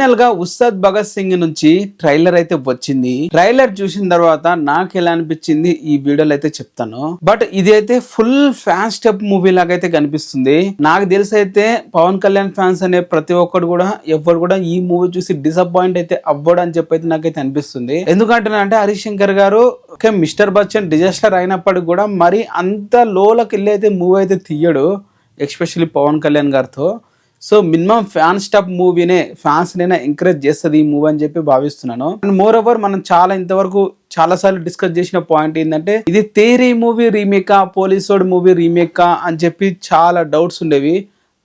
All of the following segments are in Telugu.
ఫైనల్ గా ఉస్తాద్ భగత్ సింగ్ నుంచి ట్రైలర్ అయితే వచ్చింది. ట్రైలర్ చూసిన తర్వాత నాకు ఎలా అనిపించింది ఈ వీడియోలో అయితే చెప్తాను. బట్ ఇది అయితే ఫుల్ ఫ్యాన్ స్టెప్ మూవీ లాగా అయితే కనిపిస్తుంది. నాకు తెలిసి అయితే పవన్ కళ్యాణ్ ఫ్యాన్స్ అనే ప్రతి ఒక్కరు కూడా ఎవరు కూడా ఈ మూవీ చూసి డిసప్పాయింట్ అయితే అవ్వడం అని చెప్పి అయితే నాకైతే అనిపిస్తుంది. ఎందుకంటే హరీష్ శంకర్ గారు మిస్టర్ బచ్చన్ డిజాస్టర్ అయినప్పటికి కూడా మరి అంత లోకి వెళ్ళి అయితే మూవీ అయితే తీయడు, ఎస్పెషల్లీ పవన్ కళ్యాణ్ గారితో. సో మినిమం ఫ్యాన్ స్టాప్ మూవీనే ఫ్యాన్స్ నైనా ఎంకరేజ్ చేస్తుంది ఈ మూవీ అని చెప్పి భావిస్తున్నాను. అండ్ మోర్ ఓవర్ మనం ఇంతవరకు చాలా సార్లు డిస్కస్ చేసిన పాయింట్ ఏంటంటే ఇది తేరీ మూవీ రీమేకా పోలీసోడ్ మూవీ రీమేకా అని చెప్పి చాలా డౌట్స్ ఉండేవి.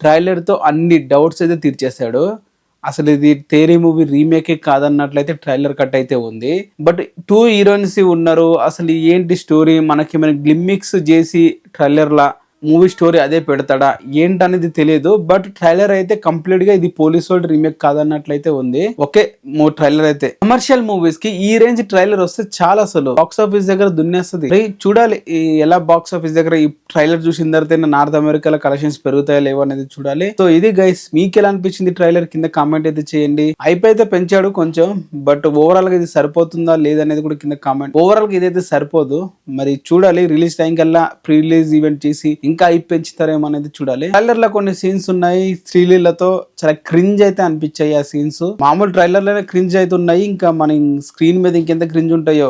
ట్రైలర్ తో అన్ని డౌట్స్ అయితే తీర్చేశాడు. అసలు ఇది తేరీ మూవీ రీమేకే కాదన్నట్లయితే ట్రైలర్ కట్ అయితే ఉంది. బట్ 2 హీరోయిన్స్ ఉన్నారు. అసలు ఏంటి స్టోరీ మనకి గ్లిమ్మిక్స్ చేసి ట్రైలర్ లా మూవీ స్టోరీ అదే పెడతాడా ఏంటనేది తెలియదు. బట్ ట్రైలర్ అయితే కంప్లీట్ గా ఇది పోలీస్ వరల్డ్ రీమేక్ కాదన్నట్లయితే ఉంది. ఓకే, ట్రైలర్ అయితే కమర్షియల్ మూవీస్ కి ఈ రేంజ్ ట్రైలర్ వస్తే చాలా అసలు బాక్స్ ఆఫీస్ దగ్గర దున్నేస్తుంది. చూడాలి ఎలా బాక్స్ ఆఫీస్ దగ్గర ఈ ట్రైలర్ చూసిన తర్వాత నార్త్ అమెరికాలో కలెక్షన్స్ పెరుగుతాయా లేవో అనేది చూడాలి. సో ఇది గైస్, మీకు ఎలా అనిపించింది ట్రైలర్ కింద కామెంట్ అయితే చేయండి. అయితే పెంచాడు కొంచెం, బట్ ఓవరాల్ గా ఇది సరిపోతుందా లేదనేది కూడా కింద కామెంట్. ఓవరాల్ గా ఇదైతే సరిపోదు, మరి చూడాలి. రిలీజ్ టైం కల్లా ప్రీ రిలీజ్ ఈవెంట్ చేసి ఇంకా పెంచుతారేమో అనేది చూడాలి. ట్రైలర్ లో కొన్ని సీన్స్ ఉన్నాయి శ్రీలీలతో చాలా క్రింజ్ అయితే అనిపించాయి. ఆ సీన్స్ మామూలు ట్రైలర్ లోనే క్రింజ్ అయితే ఉన్నాయి, ఇంకా మన స్క్రీన్ మీద ఇంకెంత క్రింజ్ ఉంటాయో.